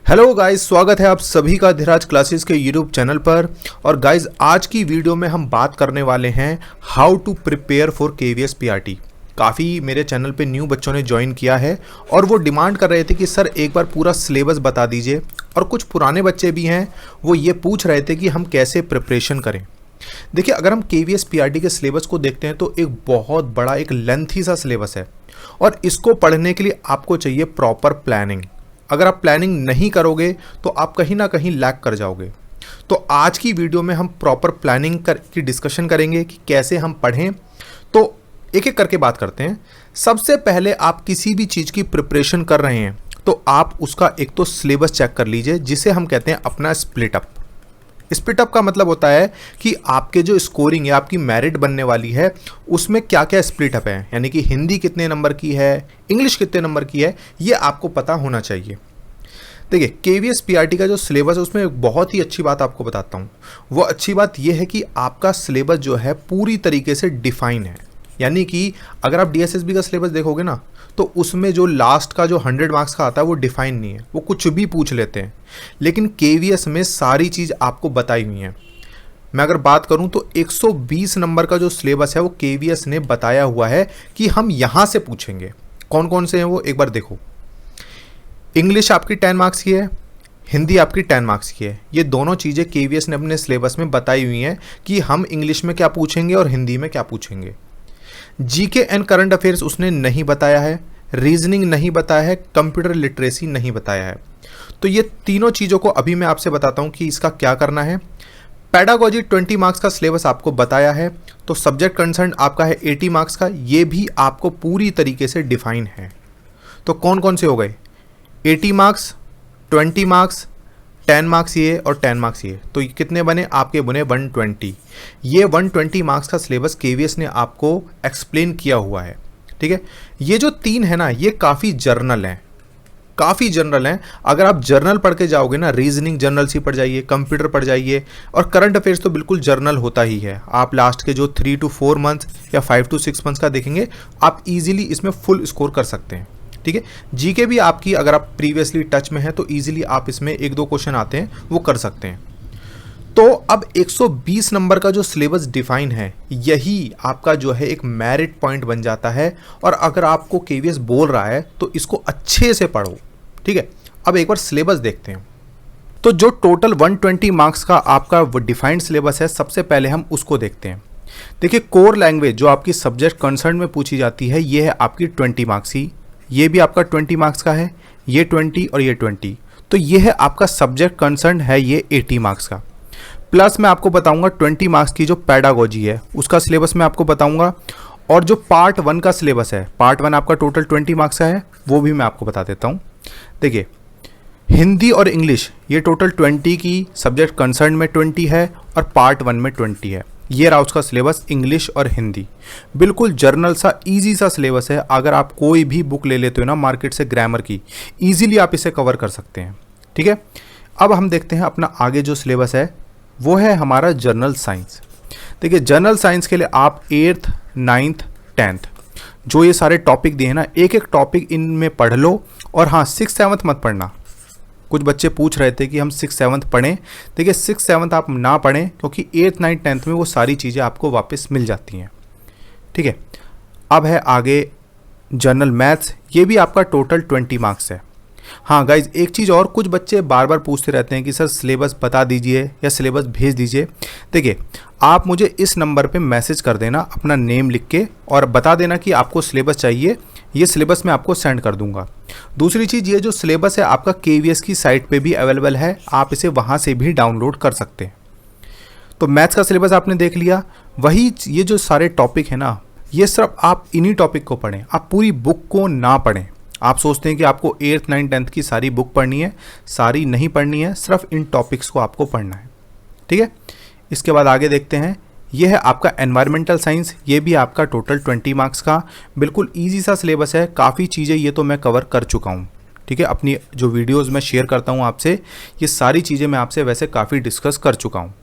Hello guys, स्वागत है आप सभी का धीराज क्लासेस के यूट्यूब चैनल पर। और गाइस, आज की वीडियो में हम बात करने वाले हैं how to prepare for KVS PRT. काफ़ी मेरे चैनल पे न्यू बच्चों ने ज्वाइन किया है और वो डिमांड कर रहे थे कि सर एक बार पूरा सिलेबस बता दीजिए। और कुछ पुराने बच्चे भी हैं, वो ये पूछ रहे थे कि हम कैसे प्रिपरेशन करें। देखिए, अगर हम केवीएस पीआरटी के सिलेबस को देखते हैं तो एक बहुत बड़ा, एक लेंथी सा सिलेबस है और इसको पढ़ने के लिए आपको चाहिए प्रॉपर प्लानिंग। अगर आप प्लानिंग नहीं करोगे तो आप कहीं ना कहीं लैग कर जाओगे। तो आज की वीडियो में हम प्रॉपर प्लानिंग की डिस्कशन करेंगे कि कैसे हम पढ़ें। तो एक एक करके बात करते हैं। सबसे पहले आप किसी भी चीज़ की प्रिपरेशन कर रहे हैं तो आप उसका एक तो सिलेबस चेक कर लीजिए, जिसे हम कहते हैं अपना स्प्लिट अप। स्प्लिट अप का मतलब होता है कि आपके जो स्कोरिंग है, आपकी मेरिट बनने वाली है, उसमें क्या क्या स्प्लिट अप है, यानी कि हिंदी कितने नंबर की है, इंग्लिश कितने नंबर की है, ये आपको पता होना चाहिए। देखिए, केवीएस पीआरटी का जो सिलेबस है उसमें एक बहुत ही अच्छी बात आपको बताता हूँ। वो अच्छी बात यह है कि आपका सिलेबस जो है पूरी तरीके से डिफाइन है। यानी कि अगर आप डीएसएसबी का सिलेबस देखोगे ना, तो उसमें जो लास्ट का जो 100 मार्क्स का आता है वो डिफाइन नहीं है, वो कुछ भी पूछ लेते हैं। लेकिन केवीएस में सारी चीज़ आपको बताई हुई है। मैं अगर बात करूं तो 120 नंबर का जो सिलेबस है वो केवीएस ने बताया हुआ है कि हम यहाँ से पूछेंगे। कौन कौन से हैं वो एक बार देखो। इंग्लिश आपकी 10 मार्क्स की है, हिंदी आपकी 10 मार्क्स की है। ये दोनों चीज़ें केवीएस ने अपने सिलेबस में बताई हुई हैं कि हम इंग्लिश में क्या पूछेंगे और हिंदी में क्या पूछेंगे। जीके एंड करंट अफेयर्स उसने नहीं बताया है, रीजनिंग नहीं बताया है, कंप्यूटर लिटरेसी नहीं बताया है। तो ये तीनों चीज़ों को अभी मैं आपसे बताता हूँ कि इसका क्या करना है। पेडागोजी 20 मार्क्स का सिलेबस आपको बताया है, तो सब्जेक्ट कंसर्न आपका है 80 मार्क्स का, ये भी आपको पूरी तरीके से डिफाइन है। तो कौन कौन से हो गए? 80 मार्क्स, 20 मार्क्स, 10 मार्क्स ये और 10 मार्क्स ये। तो कितने बने? आपके बने 120। ये 120 मार्क्स का सिलेबस केवीएस ने आपको एक्सप्लेन किया हुआ है। ठीक है, ये जो तीन है ना, ये काफ़ी जर्नल हैं, काफ़ी जनरल हैं। अगर आप जर्नल पढ़ के जाओगे ना, रीजनिंग जर्नल सी पढ़ जाइए, कंप्यूटर पढ़ जाइए, और करंट अफेयर्स तो बिल्कुल जर्नल होता ही है। आप लास्ट के जो 3 to 4 मंथ्स या 5 to 6 मंथ्स का देखेंगे, आप इजीली इसमें फुल स्कोर कर सकते हैं। ठीक है, जीके भी आपकी, अगर आप प्रीवियसली टच में हैं तो इजीली आप इसमें 1-2 क्वेश्चन आते हैं वो कर सकते हैं। तो अब 120 नंबर का जो सिलेबस डिफाइन है, यही आपका जो है एक मेरिट पॉइंट बन जाता है। और अगर आपको केवीएस बोल रहा है तो इसको अच्छे से पढ़ो। ठीक है, अब एक बार सिलेबस देखते हैं। तो जो टोटल 120 मार्क्स का आपका डिफाइंड सिलेबस है, सबसे पहले हम उसको देखते हैं। देखिए, कोर लैंग्वेज जो आपकी सब्जेक्ट कंसर्न में पूछी जाती है, ये है आपकी 20 मार्क्स की। ये भी आपका 20 मार्क्स का है, ये 20 और ये 20। तो ये है आपका सब्जेक्ट कंसर्न है, ये 80 मार्क्स का। प्लस मैं आपको बताऊंगा 20 मार्क्स की जो पेडागोजी है उसका सिलेबस मैं आपको बताऊंगा। और जो पार्ट 1 का सिलेबस है, पार्ट 1 आपका टोटल 20 मार्क्स का है, वो भी मैं आपको बता देता हूँ। देखिए, हिंदी और इंग्लिश ये टोटल 20 की, सब्जेक्ट कंसर्न में 20 है और पार्ट 1 में 20 है। ये रहा उसका सिलेबस, इंग्लिश और हिंदी। बिल्कुल जर्नल सा इजी सा सिलेबस है। अगर आप कोई भी बुक ले लेते हो ना मार्केट से ग्रामर की, इजीली आप इसे कवर कर सकते हैं। ठीक है, अब हम देखते हैं अपना आगे जो सिलेबस है, वो है हमारा जनरल साइंस। देखिए, जनरल साइंस के लिए आप 8th, 9th, 10th जो ये सारे टॉपिक दिए हैं ना, एक एक टॉपिक इनमें पढ़ लो। और हाँ, 6th, 7th मत पढ़ना। कुछ बच्चे पूछ रहे थे कि हम 6th, 7th पढ़ें। देखिए, 6th, 7th आप ना पढ़ें, क्योंकि 8th, 9th, 10th में वो सारी चीज़ें आपको वापस मिल जाती हैं। ठीक है, अब है आगे जनरल मैथ्स। ये भी आपका टोटल 20 मार्क्स है। हाँ गाइज, एक चीज़ और, कुछ बच्चे बार बार पूछते रहते हैं कि सर सिलेबस बता दीजिए या सिलेबस भेज दीजिए। देखिए, आप मुझे इस नंबर पे मैसेज कर देना अपना नेम लिख के, और बता देना कि आपको सिलेबस चाहिए। ये सिलेबस मैं आपको सेंड कर दूंगा। दूसरी चीज़, ये जो सिलेबस है आपका केवीएस की साइट पे भी अवेलेबल है, आप इसे वहाँ से भी डाउनलोड कर सकते हैं। तो मैथ्स का सिलेबस आपने देख लिया। वही ये जो सारे टॉपिक है ना, ये सिर्फ आप इन्हीं टॉपिक को पढ़ें, आप पूरी बुक को ना पढ़ें। आप सोचते हैं कि आपको 8th, 9th, 10th की सारी बुक पढ़नी है, सारी नहीं पढ़नी है, सिर्फ इन टॉपिक्स को आपको पढ़ना है। ठीक है, इसके बाद आगे देखते हैं। यह है आपका एनवायरमेंटल साइंस। ये भी आपका टोटल 20 मार्क्स का बिल्कुल इजी सा सिलेबस है। काफ़ी चीज़ें ये तो मैं कवर कर चुका हूँ। ठीक है, अपनी जो वीडियोज़ मैं शेयर करता हूँ आपसे, ये सारी चीज़ें मैं आपसे वैसे काफ़ी डिस्कस कर चुका हूँ।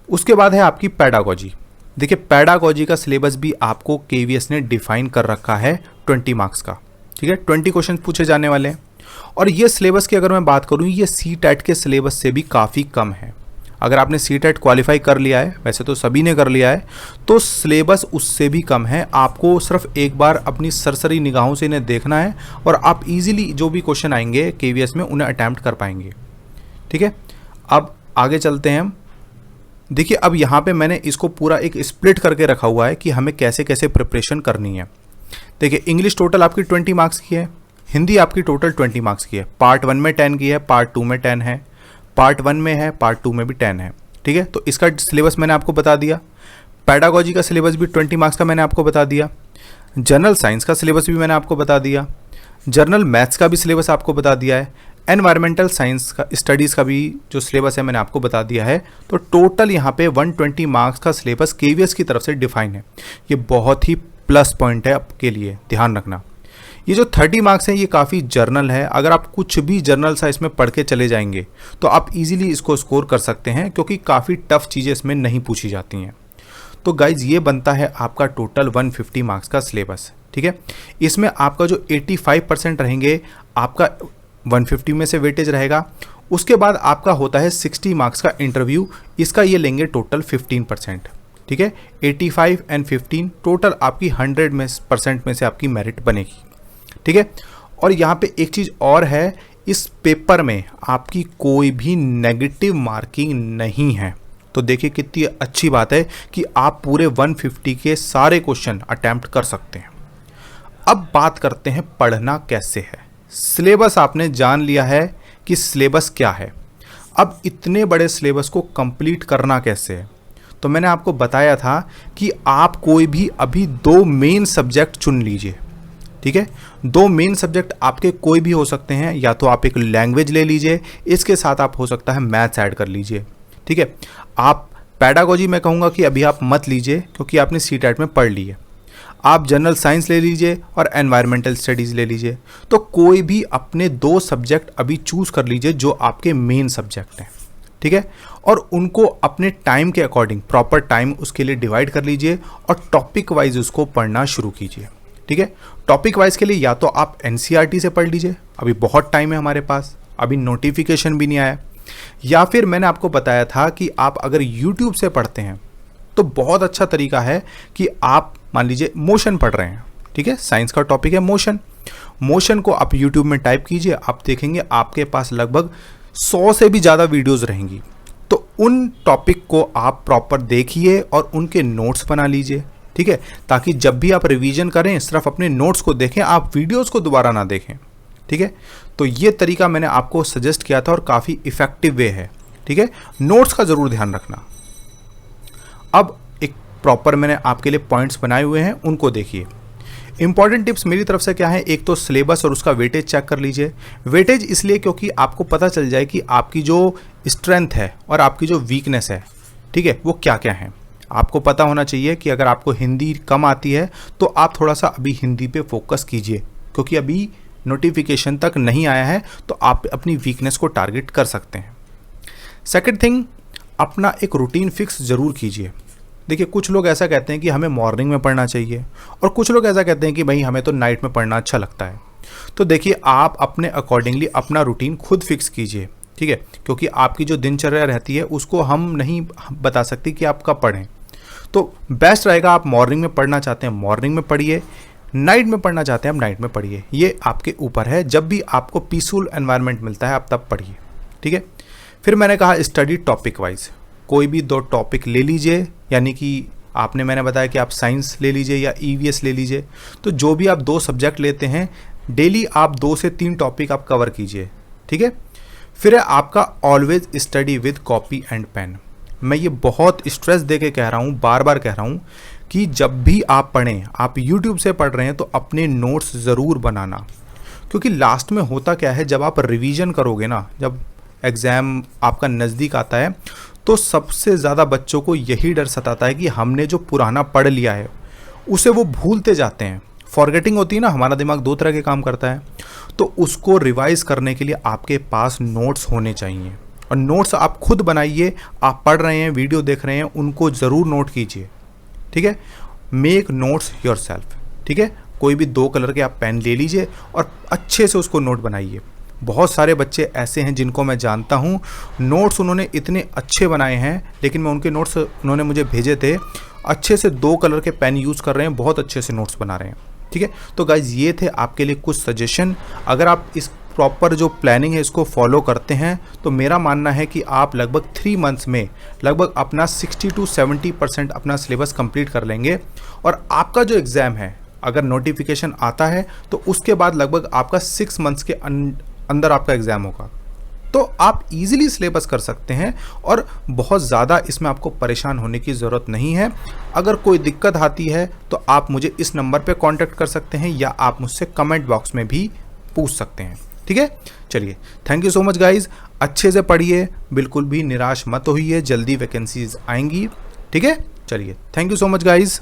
उसके बाद है आपकी पेडागोजी। देखिए, पेडागोजी का सिलेबस भी आपको केवीएस ने डिफाइन कर रखा है 20 मार्क्स का। ठीक है, 20 क्वेश्चन पूछे जाने वाले हैं। और ये सिलेबस की अगर मैं बात करूँ, ये CTET के सिलेबस से भी काफ़ी कम है। अगर आपने CTET क्वालिफाई कर लिया है, वैसे तो सभी ने कर लिया है, तो सिलेबस उससे भी कम है। आपको सिर्फ एक बार अपनी सरसरी निगाहों से इन्हें देखना है और आप इजीली जो भी क्वेश्चन आएंगे KVS में उन्हें अटैम्प्ट कर पाएंगे। ठीक है, अब आगे चलते हैं हम। देखिए, अब यहाँ पे मैंने इसको पूरा एक स्प्लिट करके रखा हुआ है कि हमें कैसे कैसे प्रिपरेशन करनी है। देखिए, इंग्लिश टोटल आपकी 20 मार्क्स की है, हिंदी आपकी टोटल 20 मार्क्स की है। पार्ट 1 में 10 की है, पार्ट 2 में 10 है, पार्ट 1 में है, पार्ट 2 में भी 10 है। ठीक है, तो इसका सिलेबस मैंने आपको बता दिया। पैडागोजी का सिलेबस भी 20 मार्क्स का मैंने आपको बता दिया। जनरल साइंस का सिलेबस भी मैंने आपको बता दिया। जनरल मैथ्स का भी सिलेबस आपको बता दिया है। एनवायरमेंटल साइंस का स्टडीज़ का भी जो सिलेबस है मैंने आपको बता दिया है। तो टोटल यहाँ पे 120 मार्क्स का सिलेबस KVS की तरफ से डिफाइन है। ये बहुत ही प्लस पॉइंट है आपके लिए, ध्यान रखना। ये जो 30 मार्क्स हैं ये काफ़ी जर्नल है। अगर आप कुछ भी जर्नल सा इसमें पढ़ के चले जाएंगे तो आप इजीली इसको स्कोर कर सकते हैं, क्योंकि काफ़ी टफ चीज़ें इसमें नहीं पूछी जाती हैं। तो गाइज, ये बनता है आपका टोटल 150 मार्क्स का सिलेबस। ठीक है, इसमें आपका जो 85% रहेंगे, आपका 150 में से वेटेज रहेगा। उसके बाद आपका होता है 60 मार्क्स का इंटरव्यू, इसका ये लेंगे टोटल 15%। ठीक है, 85 एंड 15 टोटल आपकी 100% में से आपकी मेरिट बनेगी। ठीक है, और यहाँ पे एक चीज़ और है, इस पेपर में आपकी कोई भी नेगेटिव मार्किंग नहीं है। तो देखिए कितनी अच्छी बात है कि आप पूरे 150 के सारे क्वेश्चन अटेम्प्ट कर सकते हैं। अब बात करते हैं पढ़ना कैसे है। सिलेबस आपने जान लिया है कि सिलेबस क्या है। अब इतने बड़े सिलेबस को कंप्लीट करना कैसे है, तो मैंने आपको बताया था कि आप कोई भी अभी 2 मेन सब्जेक्ट चुन लीजिए। ठीक है, 2 मेन सब्जेक्ट आपके कोई भी हो सकते हैं, या तो आप एक लैंग्वेज ले लीजिए, इसके साथ आप हो सकता है मैथ्स ऐड कर लीजिए। ठीक है, आप पैडागोजी मैं कहूँगा कि अभी आप मत लीजिए, क्योंकि आपने CTET में पढ़ ली है। आप जनरल साइंस ले लीजिए और एनवायरमेंटल स्टडीज़ ले लीजिए। तो कोई भी अपने 2 सब्जेक्ट अभी चूज़ कर लीजिए जो आपके मेन सब्जेक्ट हैं। ठीक है, और उनको अपने टाइम के अकॉर्डिंग प्रॉपर टाइम उसके लिए डिवाइड कर लीजिए और टॉपिक वाइज उसको पढ़ना शुरू कीजिए। ठीक है, टॉपिक वाइज के लिए या तो आप NCERT से पढ़ लीजिए, अभी बहुत टाइम है हमारे पास, अभी नोटिफिकेशन भी नहीं आया, या फिर मैंने आपको बताया था कि आप अगर YouTube से पढ़ते हैं तो बहुत अच्छा तरीका है कि आप मान लीजिए मोशन पढ़ रहे हैं। ठीक है, साइंस का टॉपिक है मोशन को आप YouTube में टाइप कीजिए, आप देखेंगे आपके पास लगभग 100 से भी ज़्यादा वीडियोस रहेंगी। तो उन टॉपिक को आप प्रॉपर देखिए और उनके नोट्स बना लीजिए। ठीक है, ताकि जब भी आप रिवीजन करें सिर्फ अपने नोट्स को देखें, आप वीडियोस को दोबारा ना देखें। ठीक है, तो ये तरीका मैंने आपको सजेस्ट किया था और काफ़ी इफ़ेक्टिव वे है। ठीक है, नोट्स का ज़रूर ध्यान रखना। अब एक प्रॉपर मैंने आपके लिए पॉइंट्स बनाए हुए हैं, उनको देखिए। इंपॉर्टेंट टिप्स मेरी तरफ से क्या है, एक तो सिलेबस और उसका वेटेज चेक कर लीजिए। वेटेज इसलिए क्योंकि आपको पता चल जाए कि आपकी जो स्ट्रेंथ है और आपकी जो वीकनेस है, ठीक है, वो क्या क्या है। आपको पता होना चाहिए कि अगर आपको हिंदी कम आती है तो आप थोड़ा सा अभी हिंदी पे फोकस कीजिए, क्योंकि अभी नोटिफिकेशन तक नहीं आया है, तो आप अपनी वीकनेस को टारगेट कर सकते हैं। सेकंड थिंग, अपना एक रूटीन फिक्स ज़रूर कीजिए। देखिए, कुछ लोग ऐसा कहते हैं कि हमें मॉर्निंग में पढ़ना चाहिए और कुछ लोग ऐसा कहते हैं कि भाई हमें तो नाइट में पढ़ना अच्छा लगता है। तो देखिए, आप अपने अकॉर्डिंगली अपना रूटीन खुद फिक्स कीजिए। ठीक है, क्योंकि आपकी जो दिनचर्या रहती है उसको हम नहीं बता सकते कि आप कब पढ़ें। तो बेस्ट रहेगा, आप मॉर्निंग में पढ़ना चाहते हैं मॉर्निंग में पढ़िए, नाइट में पढ़ना चाहते हैं आप नाइट में पढ़िए। ये आपके ऊपर है, जब भी आपको पीसफुल एनवायरनमेंट मिलता है आप तब पढ़िए। ठीक है, फिर मैंने कहा स्टडी टॉपिक वाइज, कोई भी 2 टॉपिक ले लीजिए, यानी कि मैंने बताया कि आप साइंस ले लीजिए या EVS ले लीजिए। तो जो भी आप 2 सब्जेक्ट लेते हैं, डेली आप 2 से 3 टॉपिक आप कवर कीजिए। ठीक है, फिर है आपका always study with copy and pen. मैं ये बहुत स्ट्रेस दे के कह रहा हूँ, बार बार कह रहा हूँ कि जब भी आप पढ़ें, आप YouTube से पढ़ रहे हैं तो अपने नोट्स ज़रूर बनाना, क्योंकि लास्ट में होता क्या है, जब आप रिवीजन करोगे ना, जब एग्ज़ाम आपका नज़दीक आता है, तो सबसे ज़्यादा बच्चों को यही डर सताता है कि हमने जो पुराना पढ़ लिया है उसे वो भूलते जाते हैं। फॉरगेटिंग होती है ना, हमारा दिमाग 2 तरह के काम करता है। तो उसको रिवाइज़ करने के लिए आपके पास नोट्स होने चाहिए, और नोट्स आप खुद बनाइए। आप पढ़ रहे हैं, वीडियो देख रहे हैं, उनको ज़रूर नोट कीजिए। ठीक है, मेक नोट्स योरसेल्फ। ठीक है, कोई भी 2 कलर के आप पेन ले लीजिए और अच्छे से उसको नोट बनाइए। बहुत सारे बच्चे ऐसे हैं जिनको मैं जानता हूँ, नोट्स उन्होंने इतने अच्छे बनाए हैं, लेकिन मैं उनके नोट्स उन्होंने मुझे भेजे थे, अच्छे से 2 कलर के पेन यूज़ कर रहे हैं, बहुत अच्छे से नोट्स बना रहे हैं। ठीक है, तो गाइज ये थे आपके लिए कुछ सजेशन। अगर आप इस प्रॉपर जो प्लानिंग है इसको फॉलो करते हैं तो मेरा मानना है कि आप लगभग 3 मंथ्स में लगभग अपना 60 to 70% अपना सिलेबस कंप्लीट कर लेंगे। और आपका जो एग्ज़ाम है, अगर नोटिफिकेशन आता है तो उसके बाद लगभग आपका 6 मंथ्स के अंदर आपका एग्ज़ाम होगा। तो आप इजीली सिलेबस कर सकते हैं और बहुत ज़्यादा इसमें आपको परेशान होने की ज़रूरत नहीं है। अगर कोई दिक्कत आती है तो आप मुझे इस नंबर पे कांटेक्ट कर सकते हैं या आप मुझसे कमेंट बॉक्स में भी पूछ सकते हैं। ठीक है, चलिए, thank you so much guys. अच्छे से पढ़िए, बिल्कुल भी निराश मत होइए, जल्दी वैकेंसीज आएंगी। ठीक है, चलिए, thank you so much guys.